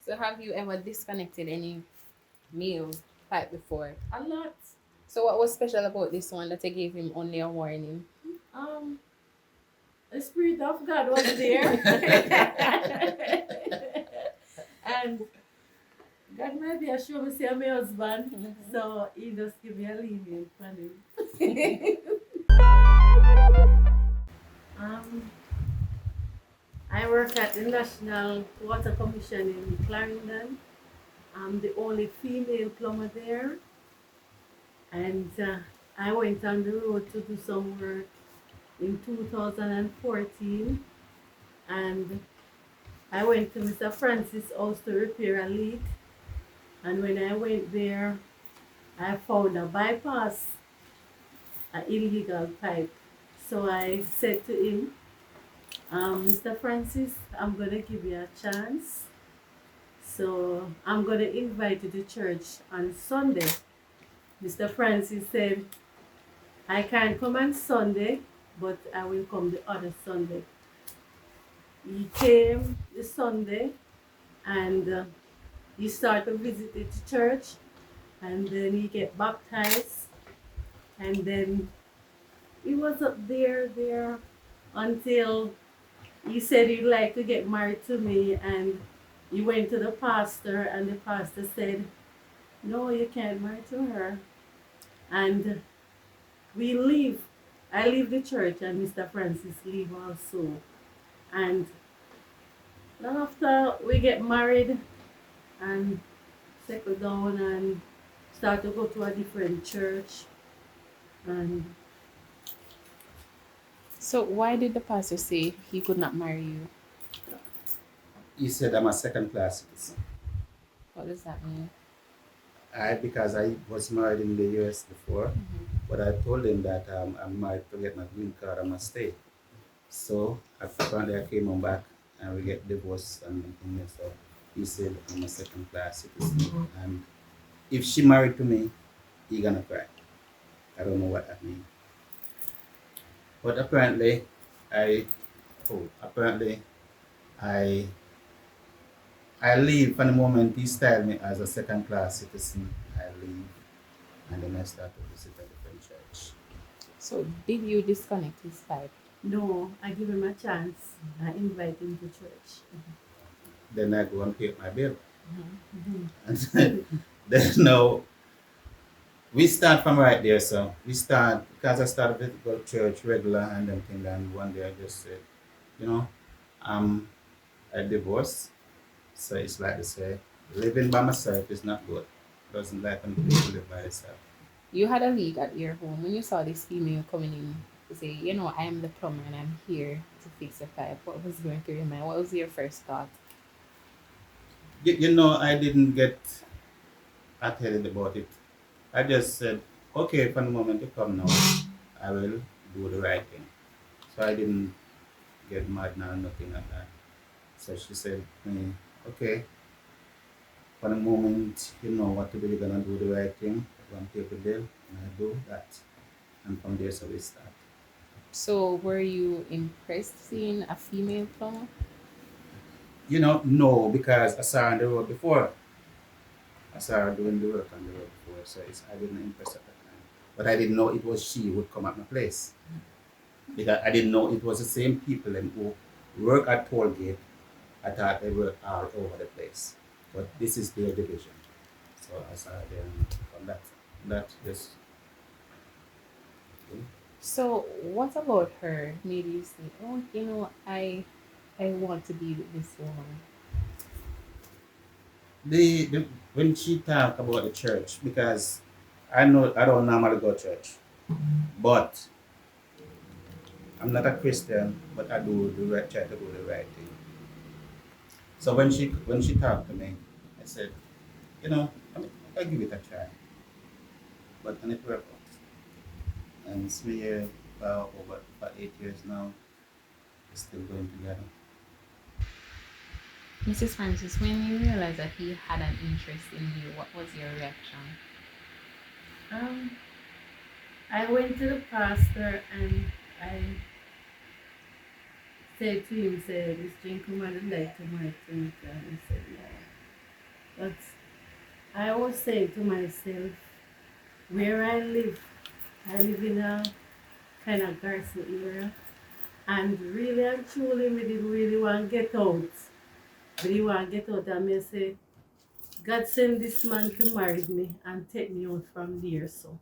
So have you ever disconnected any male pipe before? A lot. So what was special about this one that I gave him only a warning? Um, the Spirit of God was there. And God might be assured me say I'm my husband. So he just give me a lenient on him. um, I work at the National Water Commission in Clarendon. I'm the only female plumber there. And I went on the road to do some work in 2014. And I went to Mr. Francis' house to repair a leak. And when I went there, I found a bypass, an illegal pipe. So I said to him, Mr. Francis, I'm going to give you a chance. So I'm going to invite you to church on Sunday. Mr. Francis said, I can't come on Sunday, but I will come the other Sunday. He came the Sunday and he started visiting the church and then he get baptized and then he was up there until he said he'd like to get married to me and he went to the pastor and the pastor said, no, you can't marry to her. And we leave. I leave the church and Mr. Francis leave also. And then after we get married and settle down and start to go to a different church and So why did the pastor say he could not marry you? He said I'm a second class citizen. What does that mean? Because I was married in the US before, Mm-hmm. but I told him that I'm married to get my green card, I must stay. So apparently I came on back and we get divorced and everything. So he said I'm a second class citizen. And if she married to me, he gonna cry. I don't know what that means. But I apparently I I leave from the moment he styled me as a second class citizen. I leave and then I start to visit a different church. So did you disconnect his pipe? no, I give him a chance. I invite him to church. Then I go and pay my bill. Mhm. And then now we start from right there. So we start because I started to go to church regular and everything. And one day I just said, you know, I'm a divorce. So it's like they say, living by myself is not good. Doesn't like when people live by themselves. You had a leak at your home when you saw this female coming in to say, you know, I am the plumber and I'm here to fix the pipe. What was going through your mind? What was your first thought? I didn't get attentive about it. I just said, okay, from the moment you come now, I will do the right thing. So I didn't get mad now, nothing like that. So she said to me, okay, for the moment you know what to do, you're gonna do the right thing, you're gonna pay the bill, and I do that. And from there, so we start. So were you impressed seeing a female plumber? No, because I saw her on the road before. I saw her doing the work on the road before, so I didn't impress at that time. But I didn't know it was she who would come at my place. Because I didn't know it was the same people and who work at Tollgate. I thought they were all over the place. But this is their division. So I saw them from that just So what about her made you say, oh, I want to be with this woman? the when she talk about the church, because I know I don't normally go to church, but I'm not a Christian, but I do the right, try to do the right thing. So when she talked to me, I said, I'll give it a try, but and it worked out. And it's been here for over for 8 years now. We're still going together. Mrs. Francis, when you realized that he had an interest in you, what was your reaction? Um, I went to the pastor and I said to him, said, this gentleman would like to marry to me. And he said, no. But I always say to myself, where I live in a kind of garrison area. And really and truly, we didn't really want to get out. We didn't want to get out. And I say, God send this man to marry me and take me out from there. So,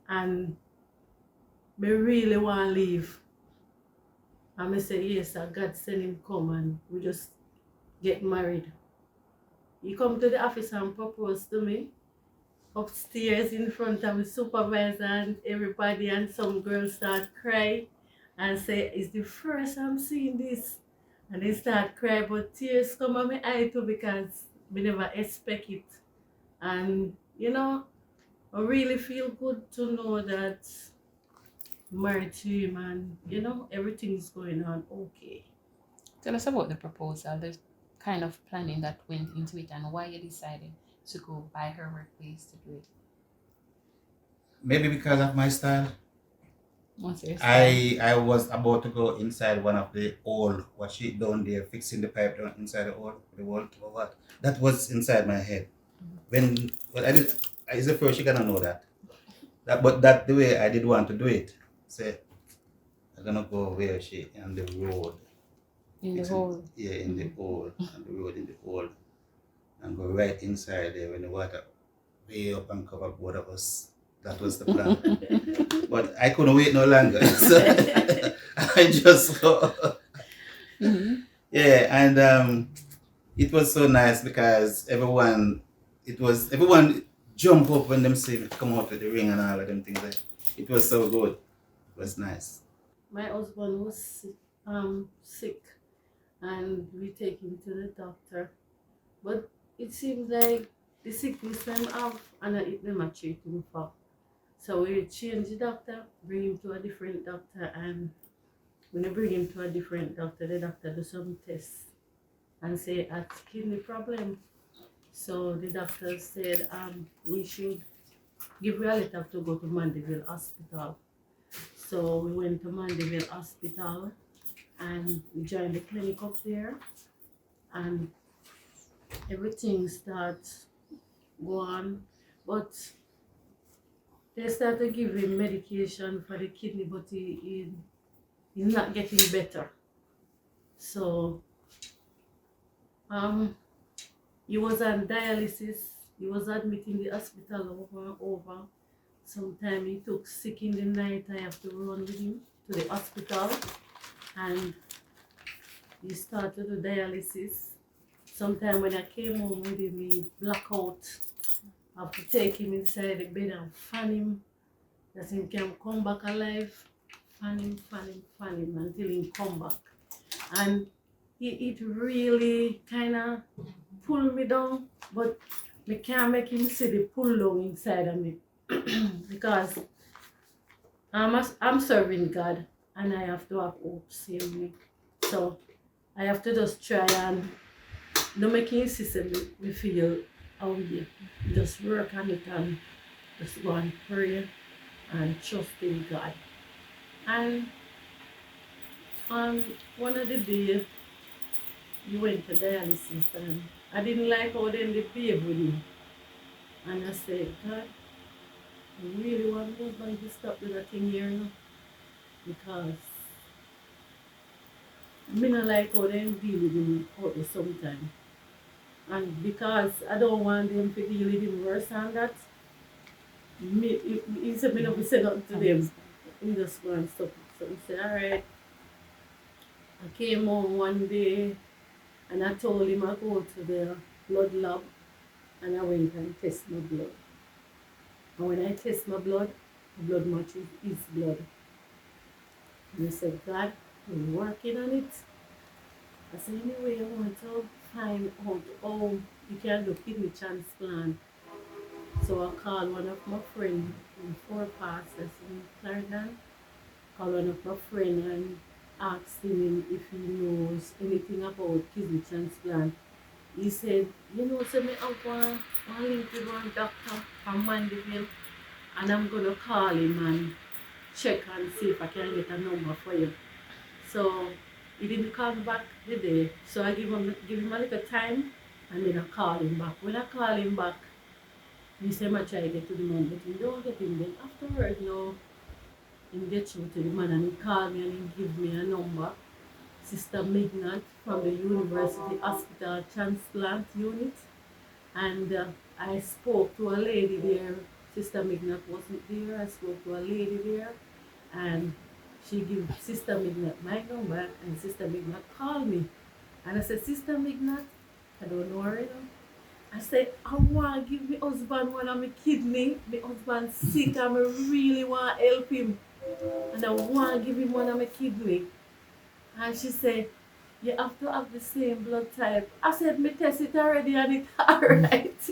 and we really want to leave. And I say, yes, God send him come and we just get married. He come to the office and propose to me upstairs in front of the supervisor and everybody, and some girls start cry and say, it's the first I'm seeing this. And they start cry, but tears come on my eye too because we never expect it. And I really feel good to know that I'm married to him and everything is going on okay. Tell us about the proposal, the kind of planning that went into it, and why you decided to go by her workplace to do it. Maybe because of my style. What's your style? I was about to go inside one of the hole, what she down there, fixing the pipe down inside the wall or what. That was inside my head. When I did, it's the first you gonna know that. But that the way I did want to do it. Say, I'm gonna go where she on the road. In the Fixing, whole. yeah, in the hole, on the road in the hole. And go right inside there when the water way up and cover both of us. That was the plan. But I couldn't wait no longer. So I just go. Mhm. Yeah, and it was so nice because everyone jump up when them see me come out with the ring and all of them things. It was so good. It was nice. My husband was sick and we take him to the doctor. But it seems like the sickness them have and it them treat him for. So we change the doctor, bring him to a different doctor, and when you bring him to a different doctor, the doctor do some tests and say it's kidney problem. So the doctor said we should give you a letter to go to Mandeville Hospital. So we went to Mandeville Hospital and we joined the clinic up there and everything starts go on. But they started giving medication for the kidney, but he's not getting better. So um, he was on dialysis. He was admitted in the hospital over and over. Sometimes he took sick in the night. I have to run with him to the hospital, and he started the dialysis. Sometimes when I came home with him, he black out. I have to take him inside the bed and fan him, that he can come back alive. Fan him until he come back. And it really kind of pulled me down, but I can't make him see the pull down inside of me because I'm serving God and I have to have hope in me. So I have to just try and no make him see me feel how yeah. Just work on it and just go and pray and trust in God. And on one of the days, you went to dialysis and I didn't like how then they behave with me. And I said, God, I really want my husband to stop with that thing here now. Because I don't like how they deal with him out there sometimes. And because I don't want them to deal with him worse than that, he said me not to say nothing to them. He just go and stop it. So he said, alright. I came home one day and I told him I go to the blood lab and I went and test my blood. And when I test my blood, the blood match with his blood. And I said, God, I'm working on it. I said, anyway, I want to find out how you can do kidney transplant. So I called one of my friends in Four Passes in Clarendon. Called one of my friends and asked him if he knows anything about kidney transplant. He said, so me have one link with one doctor from Mandeville and I'm going to call him and check and see if I can get a number for you. So he didn't come back the day. So I give him a little time And then I call him back. When I call him back, he say I try to get to the man, but he don't get him. Then afterward, no, he get through to the man and he called me and he give me a number. Sister Midnight from the University Hospital Transplant Unit. And I spoke to a lady there. Sister Midnight wasn't there. I spoke to a lady there and she gave Sister Midnight my number and Sister Midnight called me. And I said, Sister Midnight, I don't know her, you know. I said, I want to give my husband one of my kidney. My husband sick and I really want to help him. And I want to give him one of my kidney. And she said, you have to have the same blood type. I said, me test it already and it alright.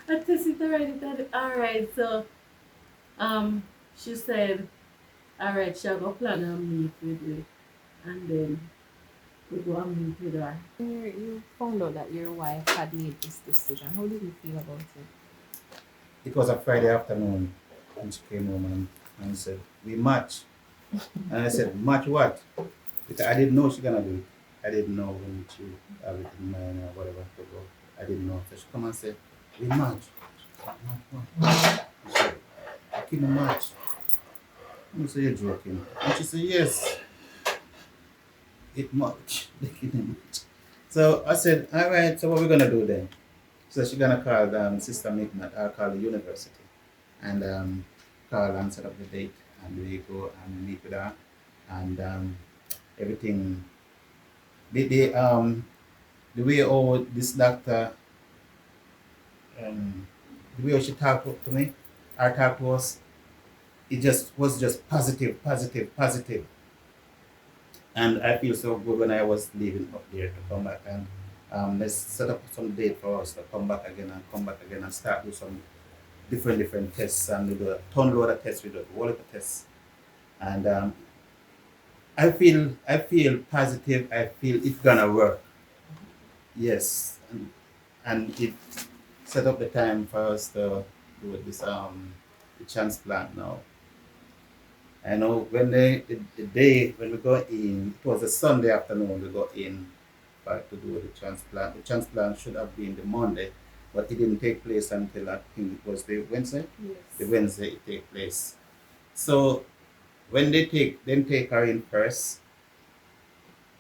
I test it already and it alright. So she said, alright, she'll go plan and meet with me. And then we go and meet with her. When you found out that your wife had made this decision, how did you feel about it? It was a Friday afternoon and she came home and said, we match. And I said, match what? Because I didn't know she gonna do it. I didn't know when she have it in mind or whatever to go. I didn't know. So she come and said, we match. Match what? She said, I can match. I said, you're joking. And she said, yes, it match. They can match. So I said, all right, so what we gonna do then? So she gonna call Sister Midnight, I'll call the university and call and set up the date and we go and meet with her and everything. The way how this doctor the way how she talked to me, our talk was it just was just positive, positive, positive. And I feel so good when I was leaving up there to come back and let's set up some date for us to come back again and come back again and start do some different tests and we do a ton load of tests, we do a whole lot of tests. And I feel positive, I feel it's gonna work. Yes. And it set up the time for us to do this the transplant now. I know when the day when we go in, it was a Sunday afternoon we got in to do the transplant. The transplant should have been the Monday, but it didn't take place until I think it was the Wednesday. The Yes. Wednesday it take place. So when they take her in first,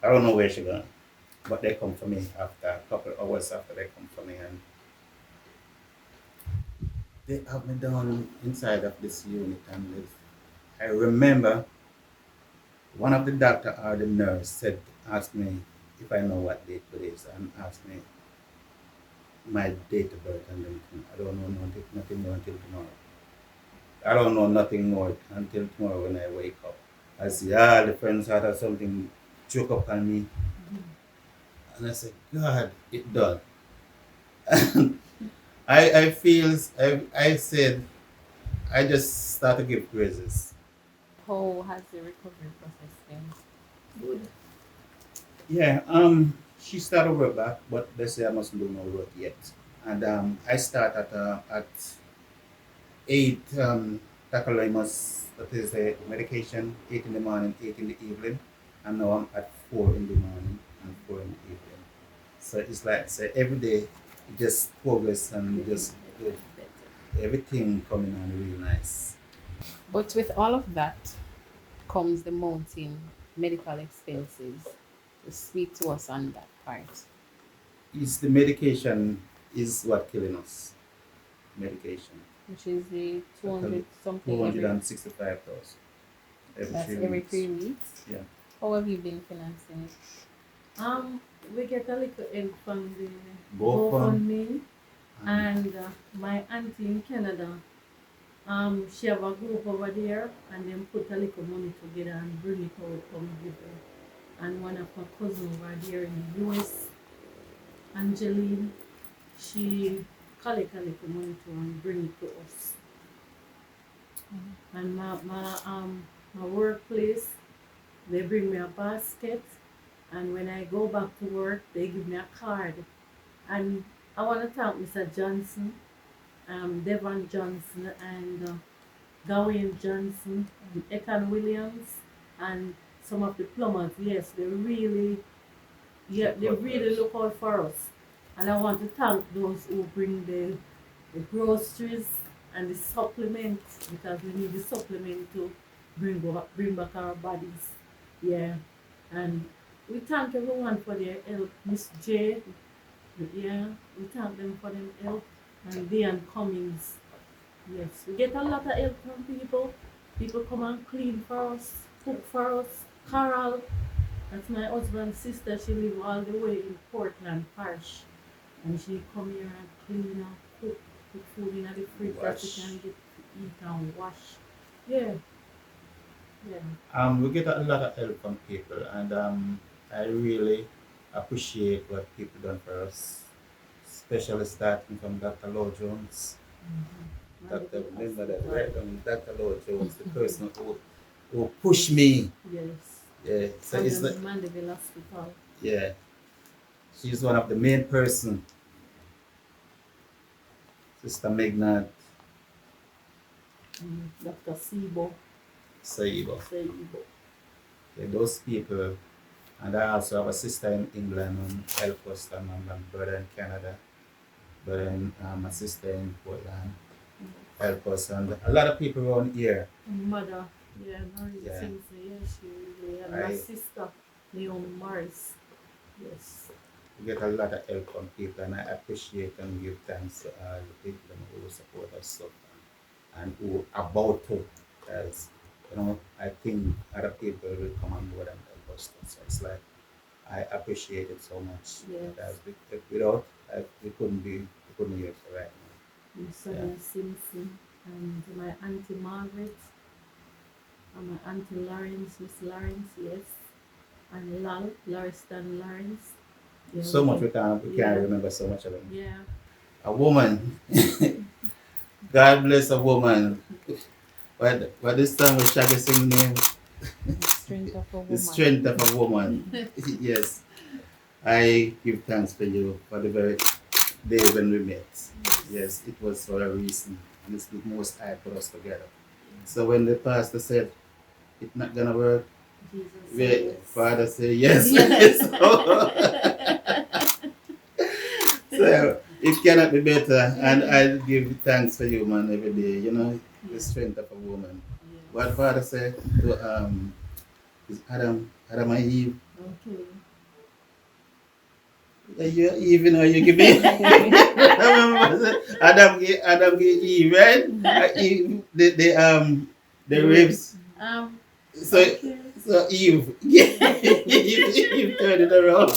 I don't know where she gone, but they come for me after a couple of hours after they come for me and they have me down inside of this unit and I remember one of the doctor or the nurse said asked me if I know what date it is and asked me my date of birth and everything. I don't know nothing more until tomorrow. I don't know nothing more until tomorrow when I wake up. I see the friends had something choke up on me and I said, God, it done. I feel I said I just start to give praises. How has the recovery process been? Good. Yeah, she started work back, but they say I mustn't do no work yet. And I start at 8, tacrolimus, that is a medication, 8 in the morning, 8 in the evening. And now I'm at 4 in the morning and 4 in the evening. So it's like, say, every day, it just progress and Getting just better good. and better. Everything coming on real nice. But with all of that comes the mounting medical expenses. So speak to us on that part. Is the medication is what killing us. Medication. Which is the I tell 200 you, something every 265,000 every that's 3 every weeks. 3 weeks. Yeah. How have you been financing it? We get a little help from the GoFund. GoFundMe And and my auntie in Canada. She have a group over there and then put a little money together and bring it out from give her. And one of my cousins over there in the US, Angeline, she collect a little money to and bring it to us. And my workplace, they bring me a basket and when I go back to work they give me a card. And I wanna thank Mr. Johnson, Devon Johnson and Gawain Johnson and Ethan Williams and some of the plumbers. Yes, they really Yeah, they really look out for us. And I want to thank those who bring the groceries and the supplements, because we need the supplement to bring back our bodies. Yeah. And we thank everyone for their help. Miss J, yeah, we thank them for their help. And Diane Cummings. Yes, we get a lot of help from people. People come and clean for us, cook for us. Carol, that's my husband's sister. She live all the way in Portland Parish. And she come here and clean and cook, put food in the fridge that she Wash. can get to eat and wash. Yeah, yeah. We get a lot of help from people, and I really appreciate what people done for us, especially starting from Dr. Law Jones. Dr. Remember that, right? Dr. Law Jones, the person who pushed me. Yes. Yeah, so And it's then like, Mandeville Hospital. yeah, she's one of the main person, Sister Megnat Dr. Sebo. Saiba. Sebo. Yeah, those people, and I also have a sister in England who help us, and my brother in Canada, brother and my sister in Portland help us, and a lot of people around here. Mother. Yeah, Marie Yeah. Simpson. Yeah, she really. And my I sister, Naomi Morris. Yes. get a lot of help from people, and I appreciate and give thanks to all the people who support us so far and who are about to, as I think other people will come on board and help us too. So it's like I appreciate it so much. Yes. Because without, we couldn't hear it right now. Miss Fiona Simpson and my auntie Margaret and my auntie Lawrence, Miss Lawrence, yes, and Lauriston Lawrence. Yeah, So much we can't yeah. remember so much of them. Yeah. A woman. God bless a woman. But this time we shall sing name. The strength of a The woman. strength of a woman. Yes. I give thanks for you for the very day when we met. Yes, it was for a reason. And it's the most high put us together. So when the pastor said it's not gonna work, Jesus we, said yes. Father said yes. Yes. So it cannot be better. And I give thanks for you, man, every day. The strength of a woman. Yes. What Father said to is Adam and Eve. Okay. You even or you give me Adam gave Eve, right? Eve, the ribs. So Okay. so Eve, Eve turned it around.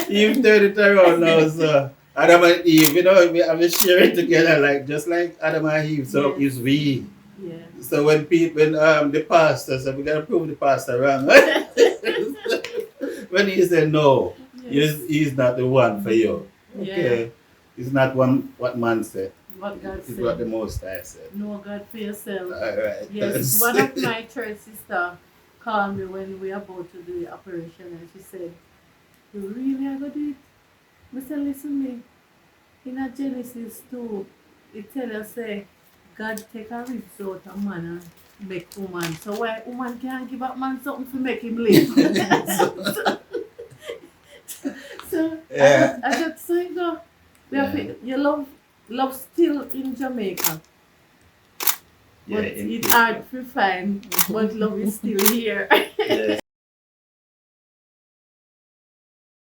Eve turned it around now. So Adam and Eve, we have to share it together, like just like Adam and Eve. So Yes. it's we. Yeah. So when the pastor said we gotta prove the pastor wrong. When he said no, Yes. he's not the one for you. Yeah. Okay. It's not what man said. What God It's said. what the Most High said. Know God for yourself. Alright. Yes, one of my church sister called me when we were about to do the operation, and she said, "You really are going to do it?" I said, "Listen me, in a Genesis 2, it tell us say God take a ribs out of man and make woman. So why woman can't give up man something to make him live?" So Yeah. I just say no. We have your love still in Jamaica. Yeah, But it's hard to find, but love is still here. Yeah.